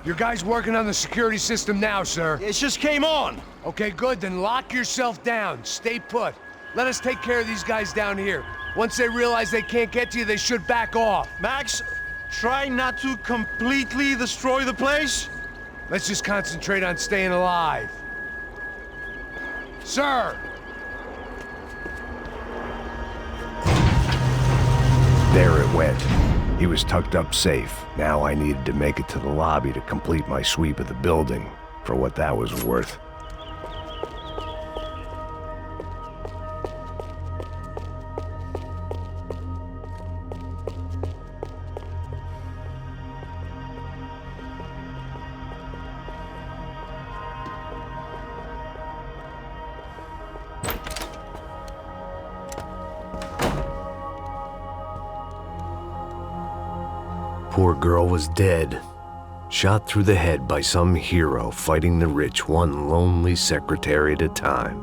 Your guy's working on the security system now, sir. It just came on. Okay, good, then lock yourself down. Stay put. Let us take care of these guys down here. Once they realize they can't get to you, they should back off. Max, try not to completely destroy the place. Let's just concentrate on staying alive. Sir! There it went. He was tucked up safe. Now I needed to make it to the lobby to complete my sweep of the building, for what that was worth. Poor girl was dead, shot through the head by some hero fighting the rich one lonely secretary at a time.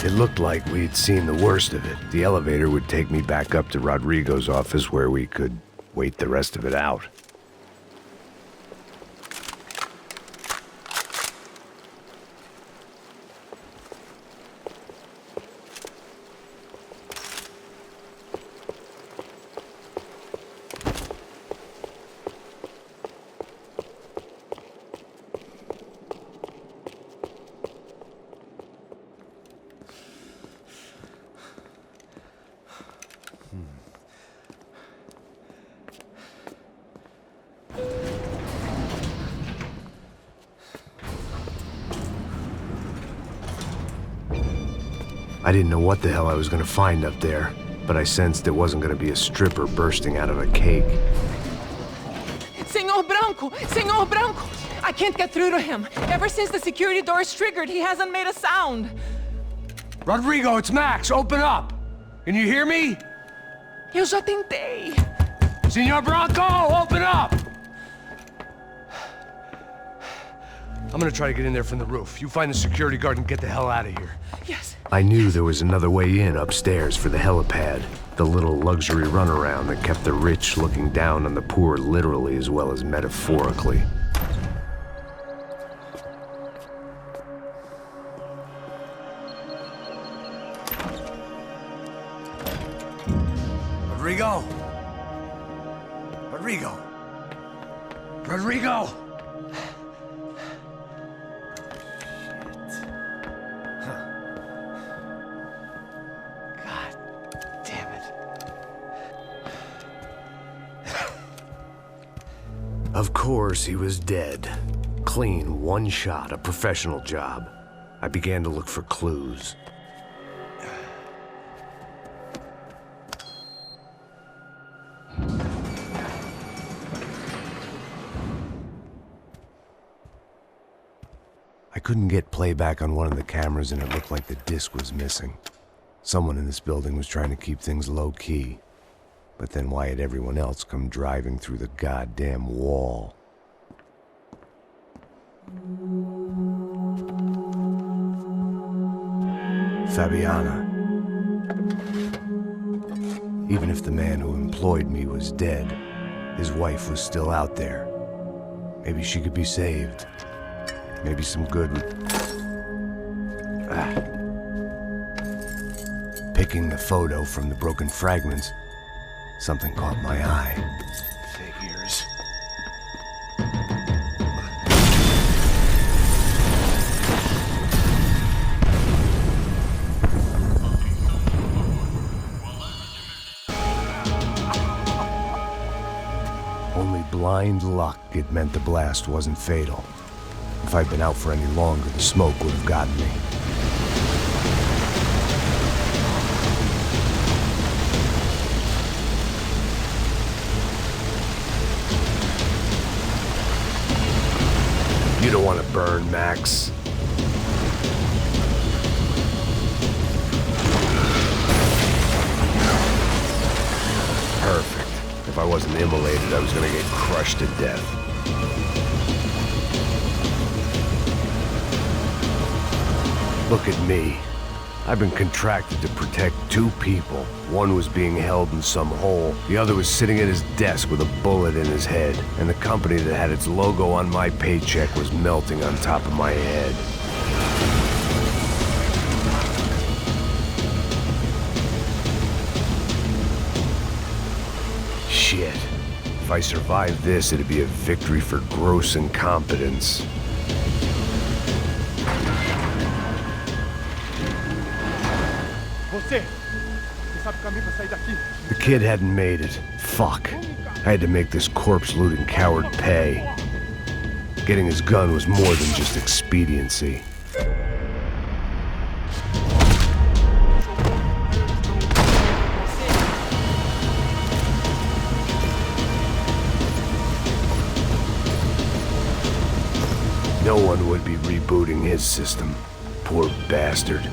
It looked like we'd seen the worst of it. The elevator would take me back up to Rodrigo's office where we could wait the rest of it out. I didn't know what the hell I was gonna find up there, but I sensed it wasn't gonna be a stripper bursting out of a cake. Senor Branco! Senor Branco! I can't get through to him. Ever since the security door is triggered, he hasn't made a sound. Rodrigo, it's Max. Open up. Can you hear me? Eu já tentei. Senor Branco, open up! I'm gonna try to get in there from the roof. You find the security guard and get the hell out of here. Yes. I knew there was another way in upstairs for the helipad, the little luxury runaround that kept the rich looking down on the poor literally as well as metaphorically. Rodrigo? Rodrigo? Rodrigo! Of course, he was dead. Clean, one shot, a professional job. I began to look for clues. couldn't get playback on one of the cameras and it looked like the disc was missing. Someone in this building was trying to keep things low-key. But then why had everyone else come driving through the goddamn wall? Fabiana. Even if the man who employed me was dead, his wife was still out there. Maybe she could be saved. Maybe some good would... Picking the photo from the broken fragments, something caught my eye. Figures. Only blind luck it meant the blast wasn't fatal. If I'd been out for any longer, the smoke would have gotten me. You don't want to burn, Max. Perfect. If I wasn't immolated, I was gonna get crushed to death. Look at me. I've been contracted to protect two people. One was being held in some hole. The other was sitting at his desk with a bullet in his head. And the company that had its logo on my paycheck was melting on top of my head. Shit. If I survived this, it'd be a victory for gross incompetence. The kid hadn't made it. Fuck. I had to make this corpse-looting coward pay. Getting his gun was more than just expediency. No one would be rebooting his system. Poor bastard.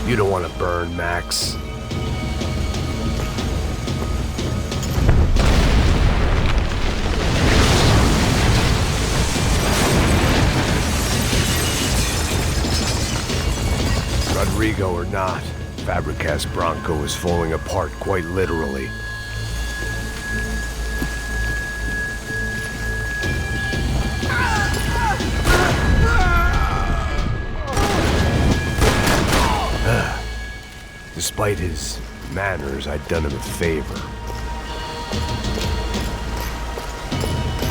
You don't want to burn, Max. Rodrigo or not, Fabricas Branco is falling apart quite literally. Despite his manners, I'd done him a favor.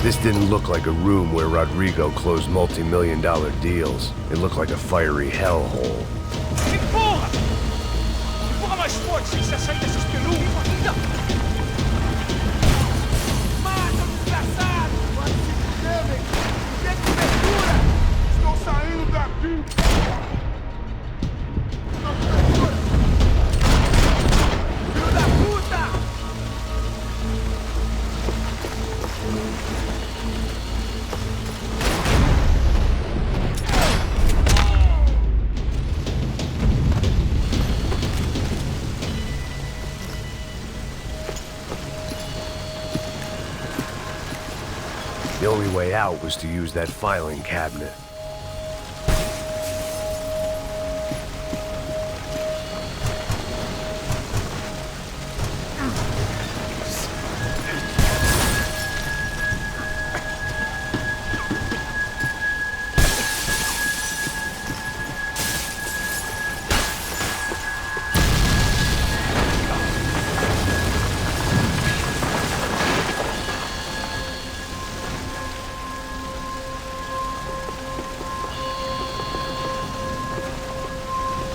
This didn't look like a room where Rodrigo closed multi-million-dollar deals. It looked like a fiery hellhole. Empurra! Empurra mais forte sem se sair desses peludos! Mata, desgraçado! Vai se fuder, velho! Tem cobertura! Estou saindo daqui! Filho da puta! The only way out was to use that filing cabinet.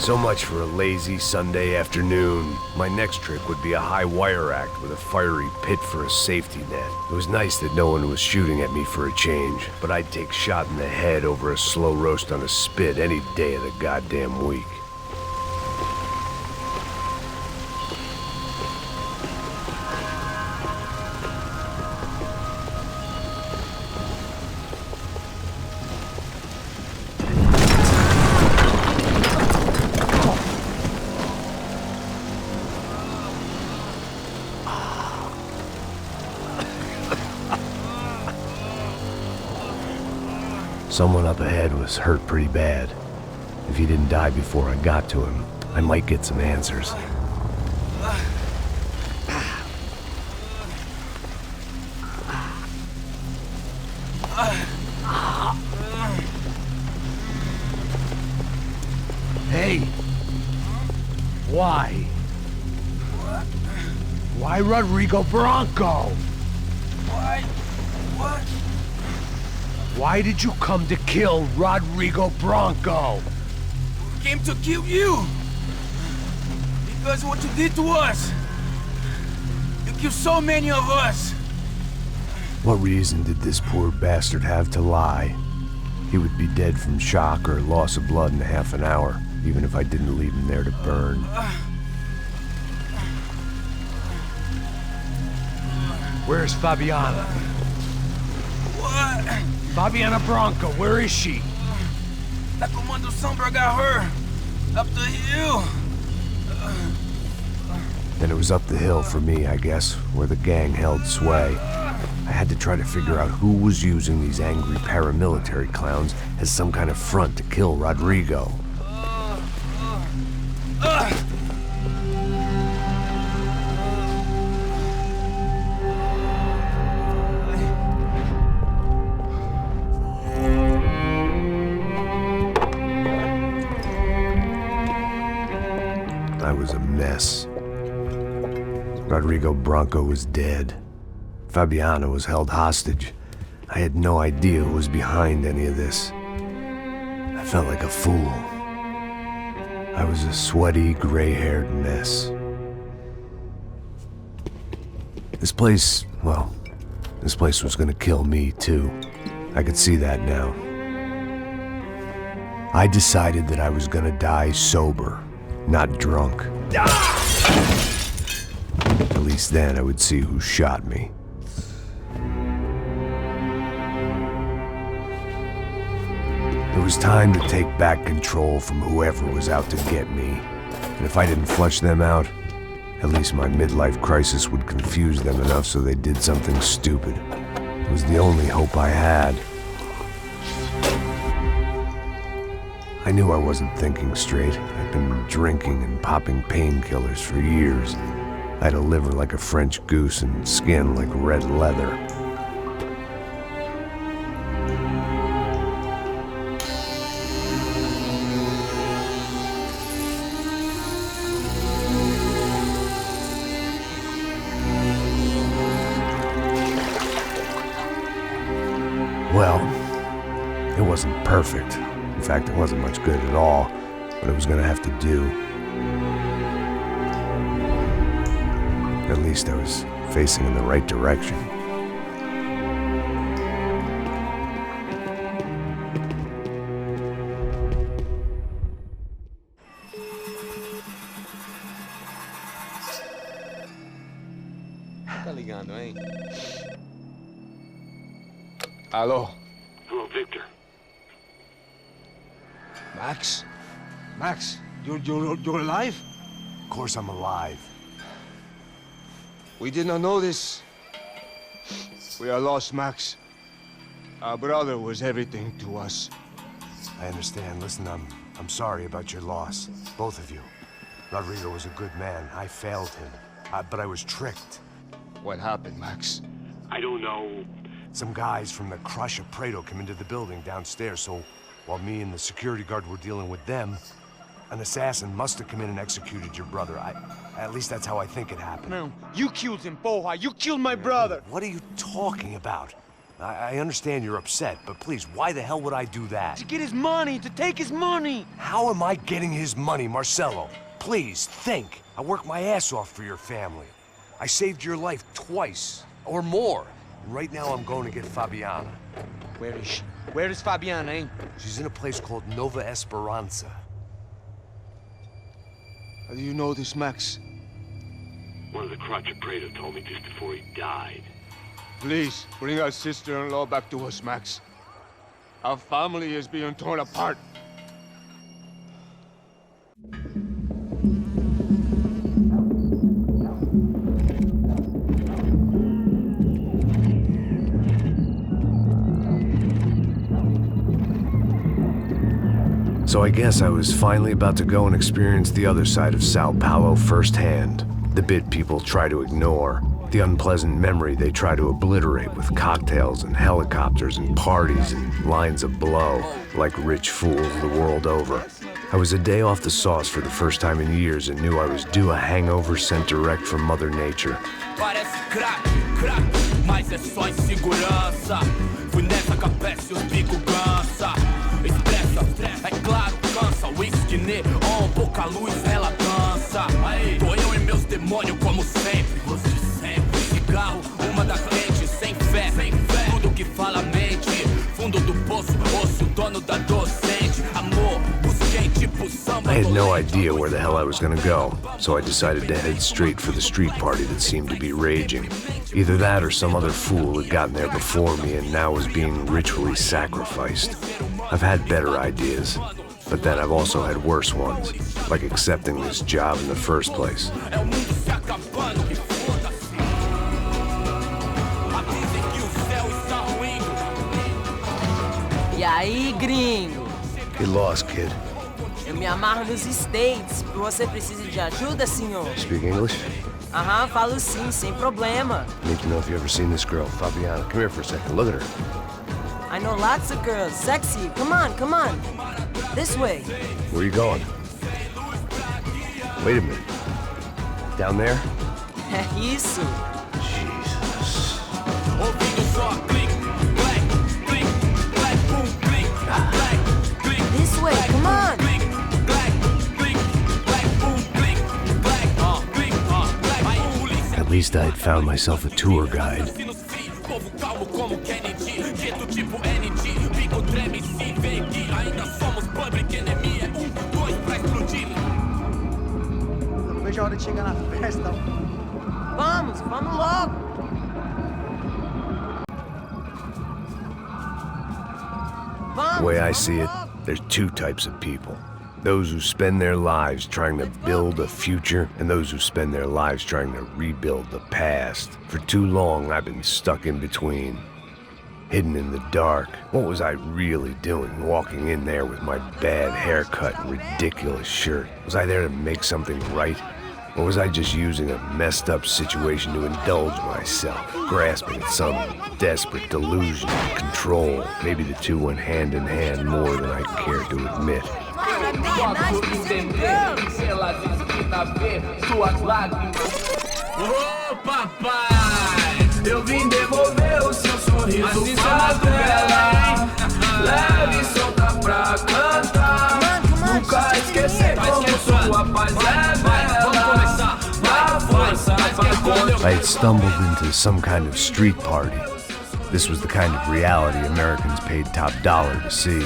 So much for a lazy Sunday afternoon. My next trick would be a high wire act with a fiery pit for a safety net. It was nice that no one was shooting at me for a change, but I'd take shot in the head over a slow roast on a spit any day of the goddamn week. Someone up ahead was hurt pretty bad. If he didn't die before I got to him, I might get some answers. Hey! Why? Why Rodrigo Branco? Why? What? Why did you come to kill Rodrigo Branco? We came to kill you! Because what you did to us! You killed so many of us! What reason did this poor bastard have to lie? He would be dead from shock or loss of blood in half an hour, even if I didn't leave him there to burn. Where's Fabiana? What? Fabiana Branco, where is she? La Comando Sombra got her! Up the hill! Then it was up the hill for me, I guess, where the gang held sway. I had to try to figure out who was using these angry paramilitary clowns as some kind of front to kill Rodrigo. I was a mess. Rodrigo Branco was dead. Fabiana was held hostage. I had no idea who was behind any of this. I felt like a fool. I was a sweaty, gray-haired mess. This place was gonna kill me too. I could see that now. I decided that I was gonna die sober, not drunk. At least then I would see who shot me. It was time to take back control from whoever was out to get me. And if I didn't flush them out, at least my midlife crisis would confuse them enough so they did something stupid. It was the only hope I had. I knew I wasn't thinking straight. I'd been drinking and popping painkillers for years. I had a liver like a French goose and skin like red leather. Well, it wasn't perfect. In fact, it wasn't much good at all, but it was gonna have to do. At least I was facing in the right direction. Tá ligando, hein? Alô? Hello, Victor. Max? Max, you're alive? Of course I'm alive. We did not know this. We are lost, Max. Our brother was everything to us. I understand. Listen, I'm sorry about your loss. Both of you. Rodrigo was a good man. I failed him. But I was tricked. What happened, Max? I don't know. Some guys from the Crush of Prado came into the building downstairs, so while me and the security guard were dealing with them, an assassin must have come in and executed your brother. At least that's how I think it happened. No, you killed him, porra! You killed my brother! What are you talking about? I understand you're upset, but please, why the hell would I do that? To get his money, to take his money. How am I getting his money, Marcelo? Please, think. I worked my ass off for your family. I saved your life twice, or more. Right now I'm going to get Fabiana. Where is she? Where is Fabiana, eh? She's in a place called Nova Esperanza. How do you know this, Max? One of the Crotcha Prado told me just before he died. Please, bring our sister-in-law back to us, Max. Our family is being torn apart. So I guess I was finally about to go and experience the other side of Sao Paulo firsthand. The bit people try to ignore. The unpleasant memory they try to obliterate with cocktails and helicopters and parties and lines of blow, like rich fools the world over. I was a day off the sauce for the first time in years and knew I was due a hangover sent direct from Mother Nature. Parece crack, mas é só insegurança. Fui nessa capeste, os bico cansa. Estressa, é claro, cansa. Whisky neon, pouca luz, ela dança. Tô eu e meus demônios como sempre. Você sempre. Cigarro, uma da frente, sem fé. Tudo que fala mente. Fundo do poço, osso, dono da docente. Amor, busquei tipo samba. I had no idea where the hell I was gonna go, so I decided to head straight for the street party that seemed to be raging. Either that or some other fool had gotten there before me and now was being ritually sacrificed. I've had better ideas, but then I've also had worse ones, like accepting this job in the first place. E aí, gringo? Get lost, kid. Eu me amarro nos States. Você precisa de ajuda, senhor? Speak English? Aham, falo sim, sem problema. Need to know if you ever seen this girl, Fabiana. Come here for a second. Look at her. I know lots of girls. Sexy. Come on, come on. This way. Where are you going? Wait a minute. Down there? É isso. Jesus. This way, come on. At least I had found myself a tour guide. Não vejo a hora de chegar na festa. Vamos logo. The way I see it, there's two types of people. Those who spend their lives trying to build a future, and those who spend their lives trying to rebuild the past. For too long, I've been stuck in between. Hidden in the dark. What was I really doing, walking in there with my bad haircut and ridiculous shirt? Was I there to make something right? Or was I just using a messed up situation to indulge myself, grasping at some desperate delusion of control? Maybe the two went hand in hand more than I cared to admit. Ô papai, eu vim devolver o seu sorriso favela. Leve e solta pra cantar. Nunca esquecer como sua paz é bela. Na força, I had stumbled into some kind of street party. This was the kind of reality Americans paid top dollar to see.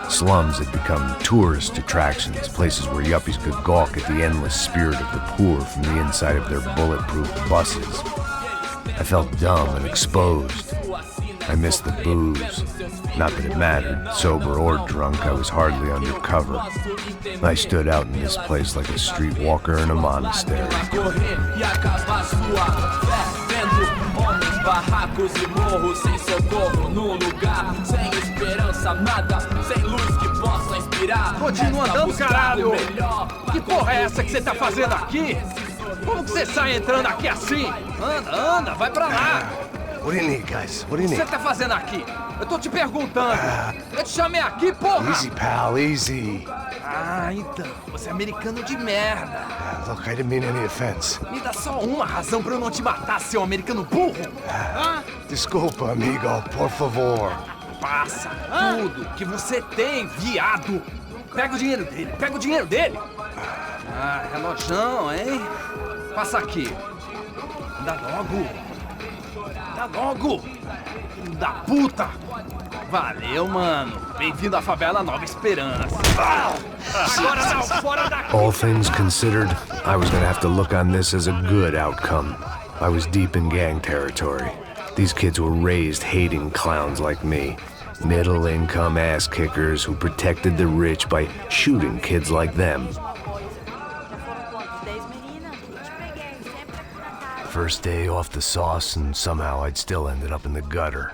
Slums had become tourist attractions, places where yuppies could gawk at the endless spirit of the poor from the inside of their bulletproof buses. I felt dumb and exposed. I missed the booze. Not that it mattered, sober or drunk, I was hardly undercover. I stood out in this place like a streetwalker in a monastery. Barracos e morros sem socorro num lugar sem esperança, nada, sem luz que possa inspirar. Continua andando, caralho! Que porra é essa que você tá fazendo aqui? Como que você sai entrando aqui assim? Anda, vai pra lá! What do you need, guys? What do you O que need? você tá fazendo aqui? Eu tô te perguntando. Eu te chamei aqui, porra! Easy, pal, easy. Ah, então, você é americano de merda. Look, I didn't mean any offense. Me dá só uma razão pra eu não te matar, seu americano burro. Desculpa, amigo, por favor. Passa tudo que você tem, viado! Pega o dinheiro dele, pega o dinheiro dele! Ah, relojão, hein? Passa aqui. Dá logo! Dá logo! Filho da puta! Valeu, mano. Bem-vindo à favela Nova Esperança. Agora não, fora daqui! All things considered, I was gonna have to look on this as a good outcome. I was deep in gang territory. These kids were raised hating clowns like me. Middle-income ass-kickers who protected the rich by shooting kids like them. First day off the sauce, and somehow I'd still ended up in the gutter.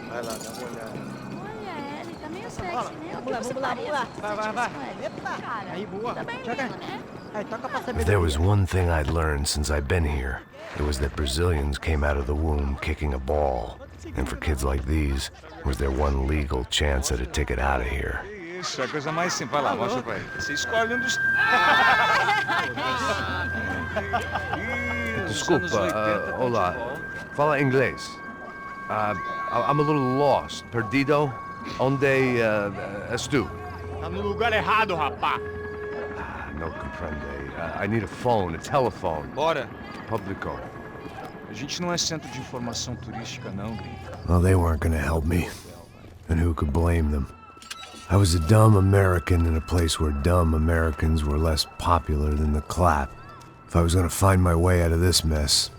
Vai lá, dá uma olhada. Olha, ele tá meio sexy, né? Vamos lá. Vai. Aí, boa. Joga. Aí, toca pra saber. If there was one thing I'd learned since I'd been here, it was that Brazilians came out of the womb kicking a ball. And for kids like these, was their one legal chance at a ticket out of here. Isso, é a coisa mais simples. Vai lá, mostra pra ele. Você escolhe um dos... Desculpa, olá. Fala inglês. I'm a little lost. Perdido? Onde és tu? Tá no lugar errado, rapá. No comprende. I need a phone, a telephone. Bora. Publico. A gente não é centro de informação turística, não, gringo. Well, they weren't gonna help me. And who could blame them? I was a dumb American in a place where dumb Americans were less popular than the clap. If I was gonna find my way out of this mess,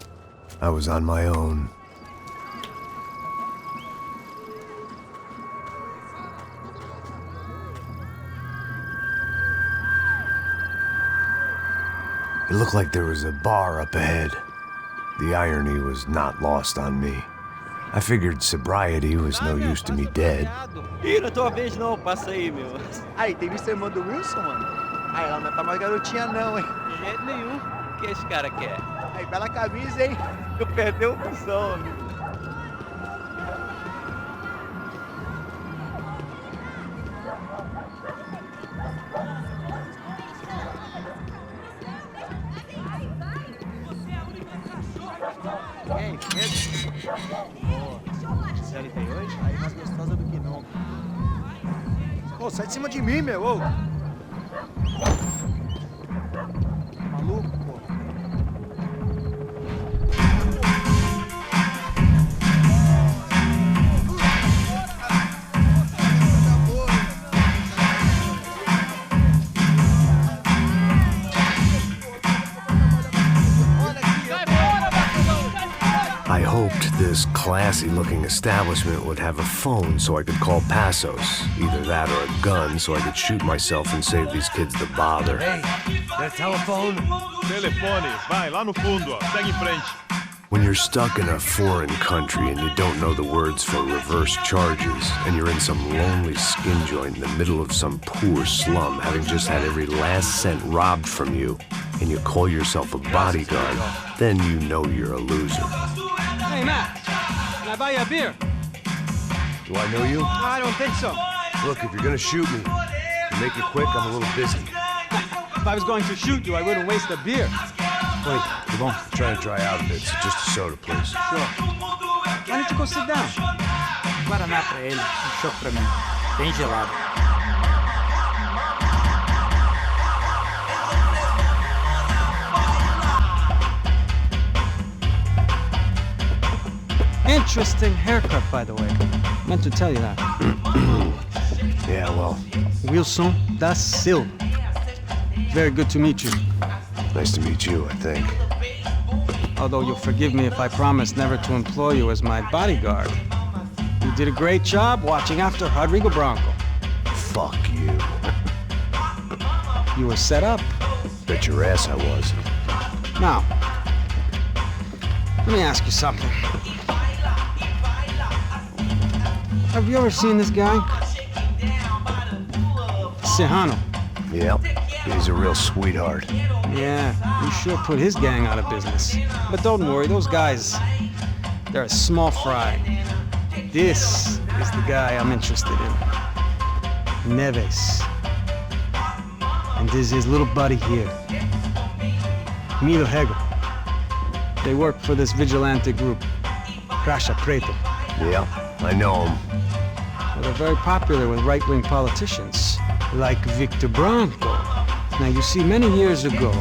I was on my own. It looked like there was a bar up ahead. The irony was not lost on me. I figured sobriety was no use to me dead. Ih, não é tua vez não, passa aí, meu. Aí, tem visto a irmã do Wilson, mano? Aí, ela não tá mais garotinha não, hein? De jeito nenhum. O que esse cara quer? Aí, bela camisa, hein? Tu perdeu o busão, amigo. Ei, série tem hoje? Aí mais gostosa do que não. Ô, sai de cima de mim, meu, ô! Maluco, pô. I hoped this classy-looking establishment would have a phone so I could call Passos. Either that or a gun so I could shoot myself and save these kids the bother. Hey, that telephone? Telefone, vai, lá no fundo, ó. Segue em frente. When you're stuck in a foreign country and you don't know the words for reverse charges, and you're in some lonely skin joint in the middle of some poor slum, having just had every last cent robbed from you, and you call yourself a bodyguard, then you know you're a loser. Hey, Matt, can I buy you a beer? Do I know you? I don't think so. Look, if you're gonna shoot me, make it quick, I'm a little busy. If I was going to shoot you, I wouldn't waste a beer. Wait, come on. I'm trying to dry out a bit, so just a soda, please. Sure. Why don't you go sit down? Guaraná pra ele, choco pra mim. Bem gelado. Interesting haircut, by the way. Meant to tell you that. Yeah, well, Wilson da Silva. Very good to meet you. nice to meet you, I think. Although you'll forgive me if I promise never to employ you as my bodyguard. You did a great job watching after Rodrigo Branco. Fuck you. You were set up. Bet your ass I was. Now, let me ask you something. Have you ever seen this guy? Serrano. Yep, he's a real sweetheart. Yeah, you sure put his gang out of business. But don't worry, those guys, they're a small fry. This is the guy I'm interested in. Neves. And there's his little buddy here, Milo Hegel. They work for this vigilante group, Crasha Preto. Yeah, I know him. Well, they're very popular with right-wing politicians, like Victor Branco. Now, you see, many years ago,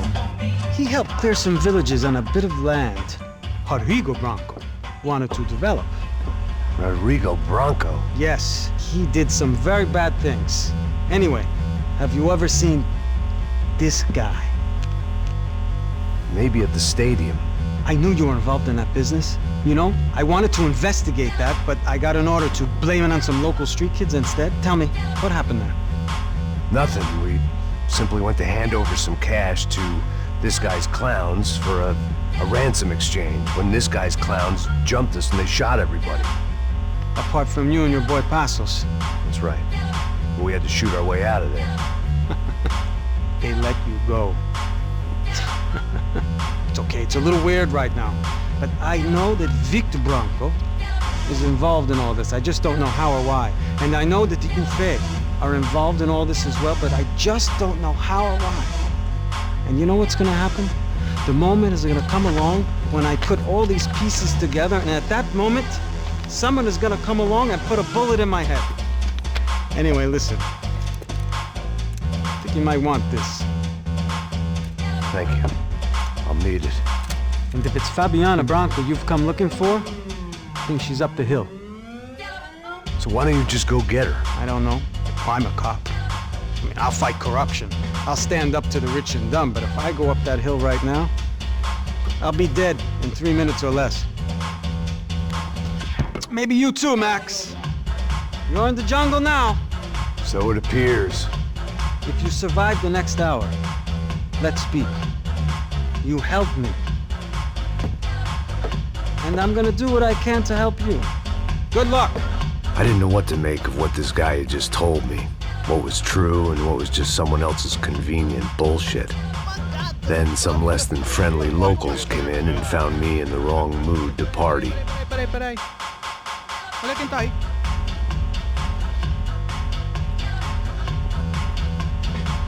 he helped clear some villages on a bit of land Rodrigo Branco wanted to develop. Rodrigo Branco? Yes, he did some very bad things. Anyway, have you ever seen this guy? Maybe at the stadium. I knew you were involved in that business. You know, I wanted to investigate that, but I got an order to blame it on some local street kids instead. Tell me, what happened there? Nothing. We simply went to hand over some cash to this guy's clowns for a ransom exchange when this guy's clowns jumped us and they shot everybody. Apart from you and your boy Passos. That's right. We had to shoot our way out of there. They let you go. It's okay, it's a little weird right now. But I know that Victor Branco is involved in all this. I just don't know how or why. And I know that the UFE are involved in all this as well, but I just don't know how or why. And you know what's gonna happen? The moment is gonna come along when I put all these pieces together, and at that moment, someone is gonna come along and put a bullet in my head. Anyway, listen. I think you might want this. Thank you. I'll need it. And if it's Fabiana Branco you've come looking for, I think she's up the hill. So why don't you just go get her? I don't know. I'm a cop. I mean, I'll fight corruption. I'll stand up to the rich and dumb, but if I go up that hill right now, I'll be dead in 3 minutes or less. Maybe you too, Max. You're in the jungle now. So it appears. If you survive the next hour, let's speak. You helped me. And I'm gonna do what I can to help you. Good luck! I didn't know what to make of what this guy had just told me. What was true and what was just someone else's convenient bullshit. Then some less than friendly locals came in and found me in the wrong mood to party. Peraí. Olha quem tá aí.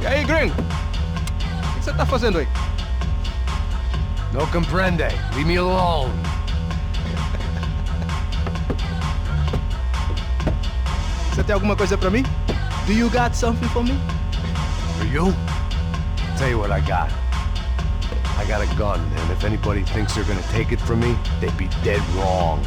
E aí, gringo? O que você tá fazendo aí? No comprende. Leave me alone. Você tem alguma coisa pra mim? Do you got something for me? For you? Tell you what I got. I got a gun, and if anybody thinks they're gonna take it from me, they'd be dead wrong.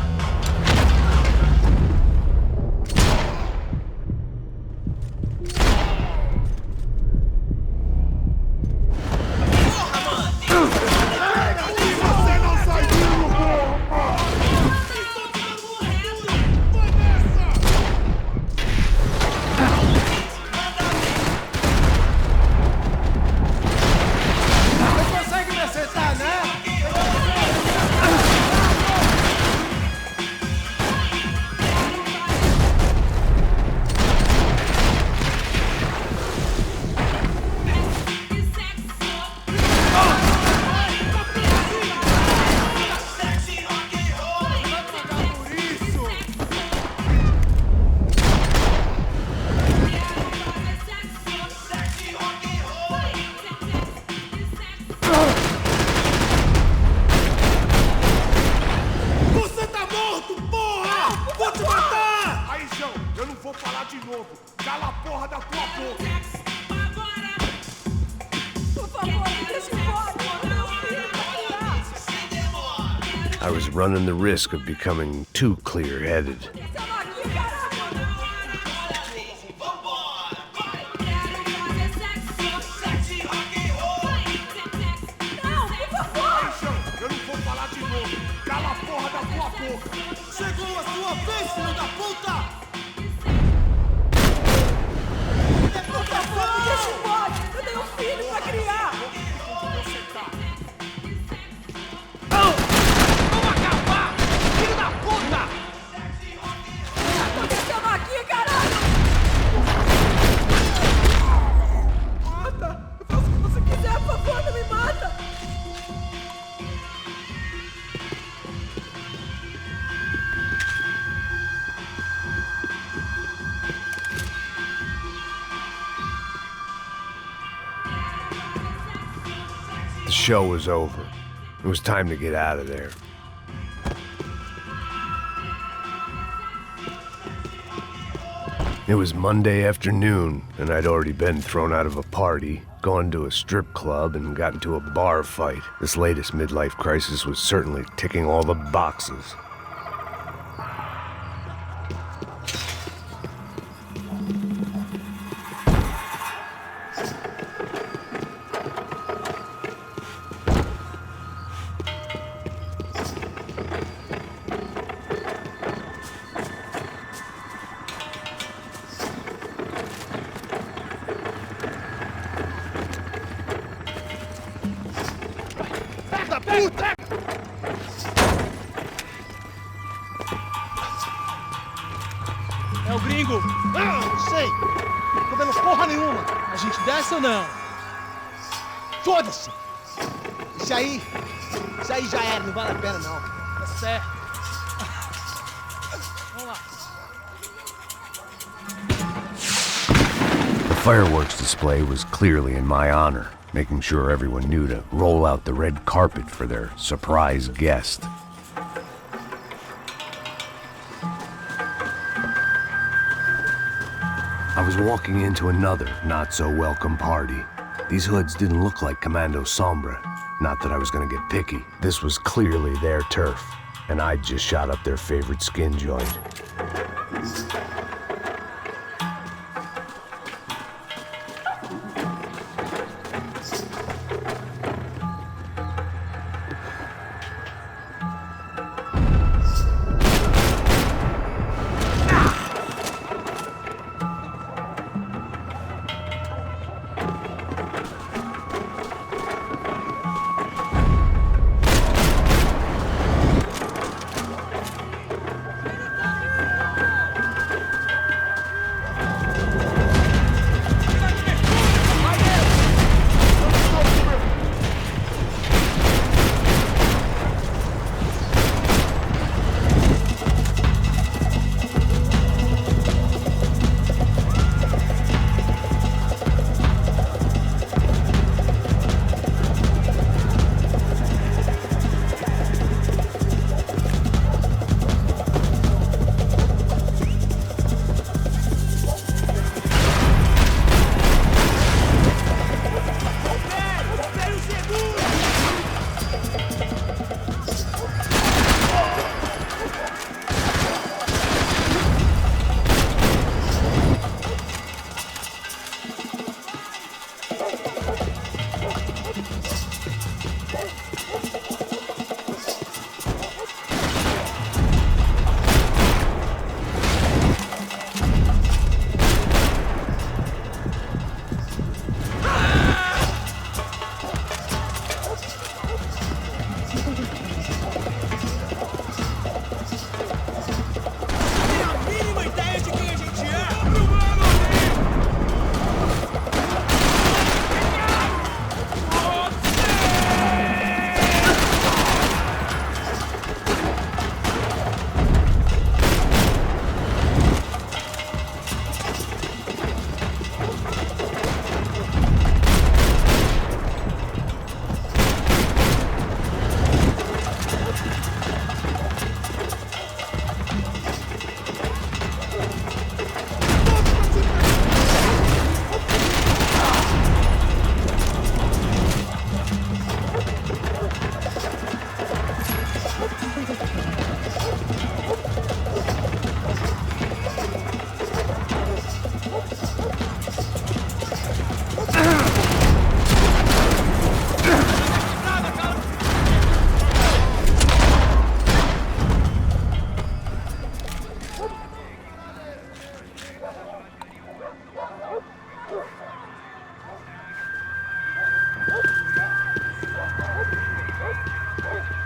I was running the risk of becoming too clear-headed. show was over. It was time to get out of there. It was Monday afternoon, and I'd already been thrown out of a party, gone to a strip club, and got into a bar fight. This latest midlife crisis was certainly ticking all the boxes. É o gringo! Ah, não sei! Tô vendo porra nenhuma! A gente desce ou não? Foda-se! Isso aí já era, não vale a pena não. Tá certo. Vamos lá. The fireworks display was clearly in my honor, making sure everyone knew to roll out the red carpet for their surprise guest. I was walking into another not-so-welcome party. These hoods didn't look like Commando Sombra. Not that I was gonna get picky. This was clearly their turf, and I'd just shot up their favorite skin joint.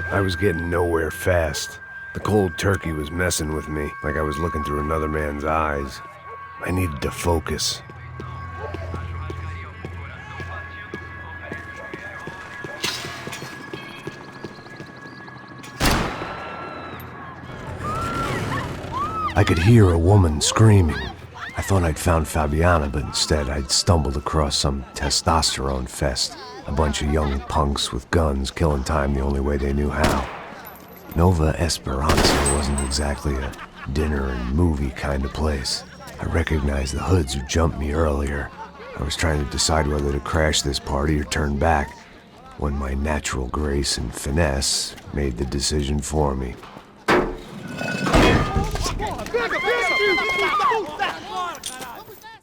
I was getting nowhere fast. The cold turkey was messing with me, like I was looking through another man's eyes. I needed to focus. I could hear a woman screaming. I thought I'd found Fabiana, but instead I'd stumbled across some testosterone fest. A bunch of young punks with guns killing time the only way they knew how. Nova Esperanza wasn't exactly a dinner and movie kind of place. I recognized the hoods who jumped me earlier. I was trying to decide whether to crash this party or turn back, when my natural grace and finesse made the decision for me.